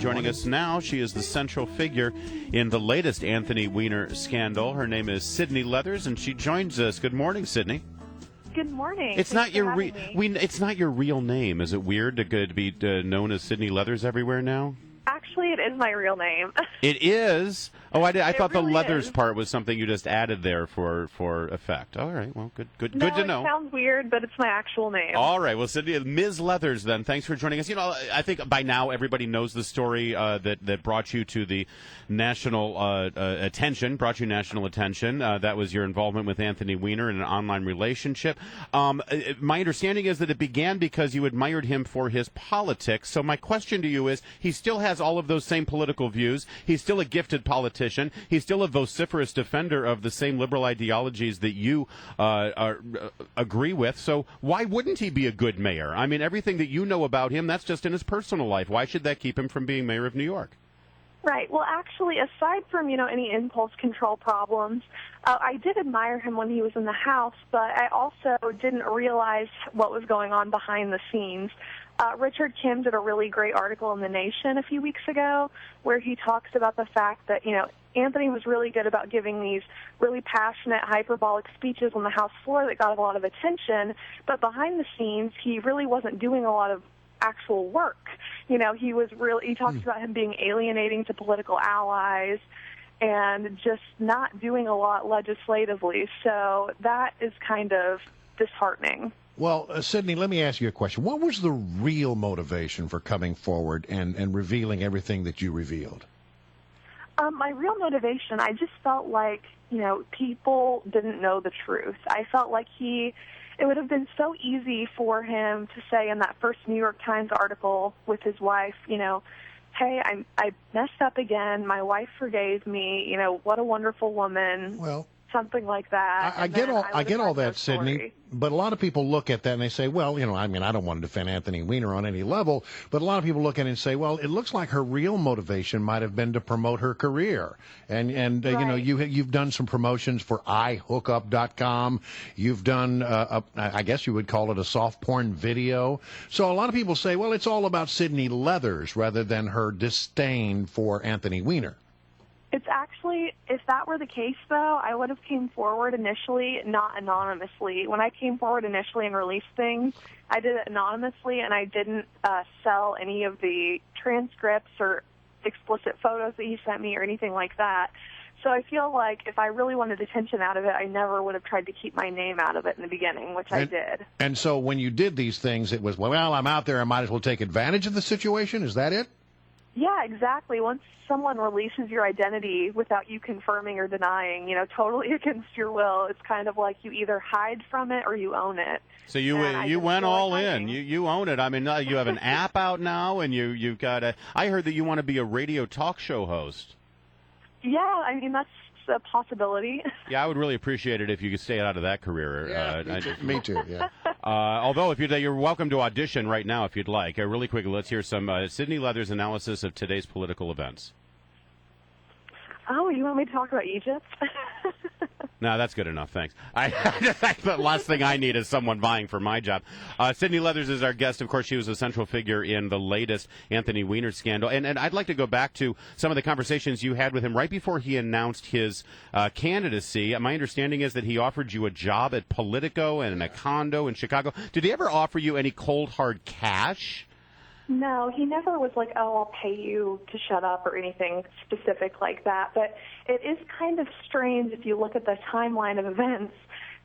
joining us now. She is the central figure in the latest Anthony Weiner scandal. Her name is Sydney Leathers, and she joins us. Good morning, Sydney. Good morning. It's not your it's not your real name. Is it weird to be known as Sydney Leathers everywhere now? Actually, it is my real name. It is? Oh, I thought really the Leathers is. part was something you just added there for effect. All right, well, good to know. It sounds weird, but it's my actual name. All right, well, Sydney, Ms. Leathers, then, thanks for joining us. You know, I think by now everybody knows the story that brought you to the national attention, that was your involvement with Anthony Weiner in an online relationship. My understanding is that it began because you admired him for his politics. So my question to you is, he still has all of those same political views. He's still a gifted politician. He's still a vociferous defender of the same liberal ideologies that you agree with. So why wouldn't he be a good mayor? I mean, everything that you know about him, that's just in his personal life. Why should that keep him from being mayor of New York? Right. Well, actually, aside from, any impulse control problems, I did admire him when he was in the House, but I also didn't realize what was going on behind the scenes. Richard Kim did a really great article in The Nation a few weeks ago where he talks about the fact that, Anthony was really good about giving these really passionate, hyperbolic speeches on the House floor that got a lot of attention, but behind the scenes, he really wasn't doing a lot of actual work. He talks about him being alienating to political allies and just not doing a lot legislatively. So that is kind of disheartening. Well, Sydney, let me ask you a question. What was the real motivation for coming forward and revealing everything that you revealed? My real motivation, I just felt like, people didn't know the truth. I felt like it would have been so easy for him to say in that first New York Times article with his wife, hey, I messed up again. My wife forgave me. What a wonderful woman. Well, something like that. I get all that, Sydney. But a lot of people look at that and they say, well, I don't want to defend Anthony Weiner on any level, but a lot of people look at it and say, well, it looks like her real motivation might have been to promote her career. And right. You've done some promotions for iHookup.com. You've done, I guess you would call it a soft porn video. So a lot of people say, well, it's all about Sydney Leathers rather than her disdain for Anthony Weiner. It's actually, if that were the case, though, I would have came forward initially, not anonymously. When I came forward initially and released things, I did it anonymously, and I didn't sell any of the transcripts or explicit photos that he sent me or anything like that. So I feel like if I really wanted attention out of it, I never would have tried to keep my name out of it in the beginning, which I did. And so when you did these things, it was, well, I'm out there, I might as well take advantage of the situation? Is that it? Yeah, exactly. Once someone releases your identity without you confirming or denying, totally against your will, it's kind of like you either hide from it or you own it. So you went all in. You own it. I mean, you have an app out now, and you've got I heard that you want to be a radio talk show host. Yeah, I mean, that's a possibility. Yeah, I would really appreciate it if you could stay out of that career. Yeah, me too, yeah. Although, if you're welcome to audition right now if you'd like. Really quickly, let's hear some Sydney Leathers' analysis of today's political events. Oh, you want me to talk about Egypt? No, that's good enough, thanks. The last thing I need is someone vying for my job. Sydney Leathers is our guest. Of course, she was a central figure in the latest Anthony Weiner scandal. And I'd like to go back to some of the conversations you had with him right before he announced his candidacy. My understanding is that he offered you a job at Politico and a condo in Chicago. Did he ever offer you any cold, hard cash? No, he never was like, oh, I'll pay you to shut up or anything specific like that. But it is kind of strange if you look at the timeline of events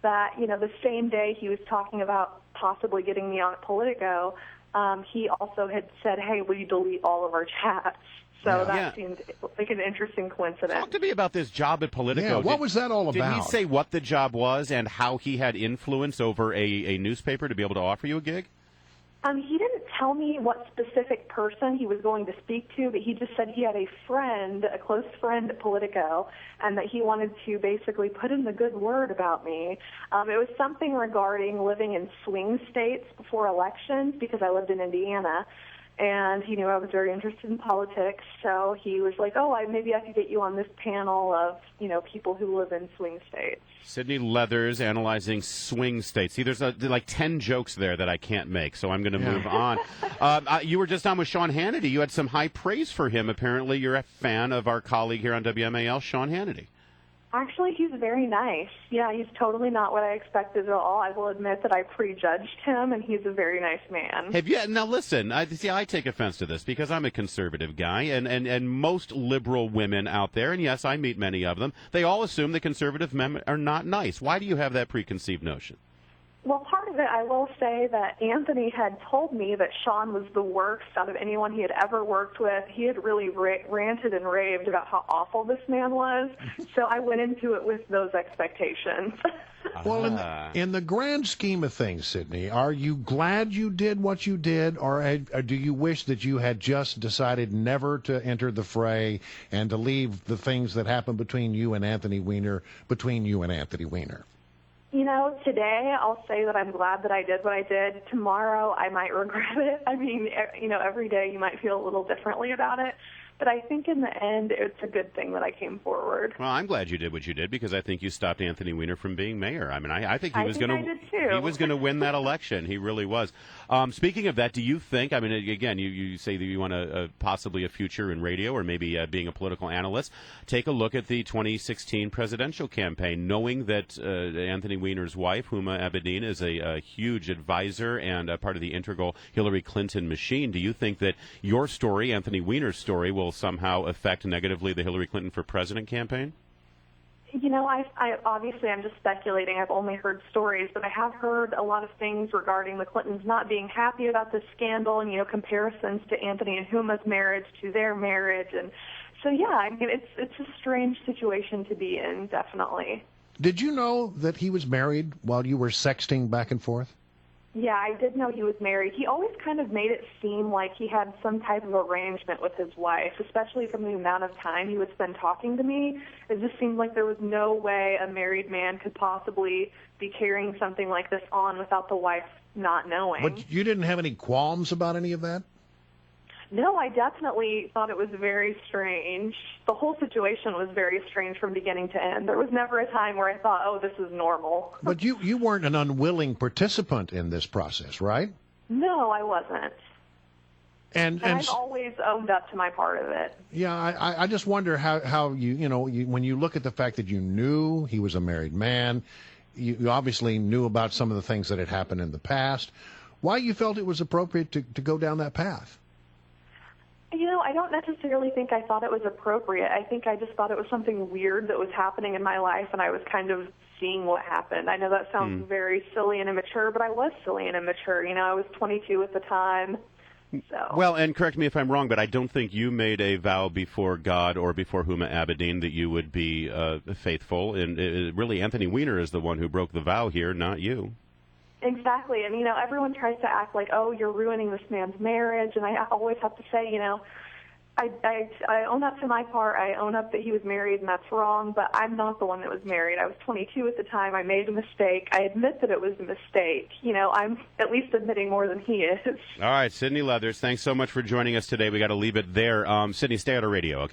that, the same day he was talking about possibly getting me on Politico, he also had said, hey, will you delete all of our chats? So that seemed like an interesting coincidence. Talk to me about this job at Politico. Yeah, what was that all about? Did he say what the job was and how he had influence over a newspaper to be able to offer you a gig? He didn't tell me what specific person he was going to speak to, but he just said he had a close friend at Politico, and that he wanted to basically put in the good word about me. It was something regarding living in swing states before elections, because I lived in Indiana. and he knew I was very interested in politics, so he was like, maybe I could get you on this panel of, people who live in swing states. Sydney Leathers analyzing swing states. See, there's like 10 jokes there that I can't make, so I'm going to move on. You were just on with Sean Hannity. You had some high praise for him. Apparently, you're a fan of our colleague here on WMAL, Sean Hannity. Actually, he's very nice. Yeah, he's totally not what I expected at all. I will admit that I prejudged him, and he's a very nice man. Now listen, I take offense to this because I'm a conservative guy, and most liberal women out there, and yes, I meet many of them, they all assume that conservative men are not nice. Why do you have that preconceived notion? Well, part of it, I will say that Anthony had told me that Sean was the worst out of anyone he had ever worked with. He had really ranted and raved about how awful this man was, so I went into it with those expectations. Well, in the grand scheme of things, Sydney, are you glad you did what you did, or do you wish that you had just decided never to enter the fray and to leave the things that happened between you and Anthony Weiner between you and Anthony Weiner? Today I'll say that I'm glad that I did what I did. Tomorrow I might regret it. I mean, every day you might feel a little differently about it. But I think in the end, it's a good thing that I came forward. Well, I'm glad you did what you did because I think you stopped Anthony Weiner from being mayor. I mean, I think he was going to win that election. He really was. Speaking of that, do you think? I mean, again, you say that you want possibly a future in radio or maybe being a political analyst. Take a look at the 2016 presidential campaign, knowing that Anthony Weiner's wife, Huma Abedin, is a huge advisor and a part of the integral Hillary Clinton machine. Do you think that your story, Anthony Weiner's story, will somehow affect negatively the Hillary Clinton for president campaign? I obviously I'm just speculating. I've only heard stories, but I have heard a lot of things regarding the Clintons not being happy about this scandal and, comparisons to Anthony and Huma's marriage to their marriage. And so, yeah, I mean, it's a strange situation to be in, definitely. Did you know that he was married while you were sexting back and forth? Yeah, I did know he was married. He always kind of made it seem like he had some type of arrangement with his wife, especially from the amount of time he would spend talking to me. It just seemed like there was no way a married man could possibly be carrying something like this on without the wife not knowing. But you didn't have any qualms about any of that? No, I definitely thought it was very strange. The whole situation was very strange from beginning to end. There was never a time where I thought, oh, this is normal. But you weren't an unwilling participant in this process, right? No, I wasn't. And I've always owned up to my part of it. Yeah, I just wonder how when you look at the fact that you knew he was a married man, you obviously knew about some of the things that had happened in the past, why you felt it was appropriate to go down that path. I don't necessarily think I thought it was appropriate. I think I just thought it was something weird that was happening in my life, and I was kind of seeing what happened. I know that sounds very silly and immature, but I was silly and immature. I was 22 at the time. So. Well, and correct me if I'm wrong, but I don't think you made a vow before God or before Huma Abedin that you would be faithful. And really, Anthony Weiner is the one who broke the vow here, not you. Exactly. And, everyone tries to act like, oh, you're ruining this man's marriage. And I always have to say, I own up to my part. I own up that he was married, and that's wrong. But I'm not the one that was married. I was 22 at the time. I made a mistake. I admit that it was a mistake. I'm at least admitting more than he is. All right, Sydney Leathers, thanks so much for joining us today. We got to leave it there. Sydney, stay out of radio, okay?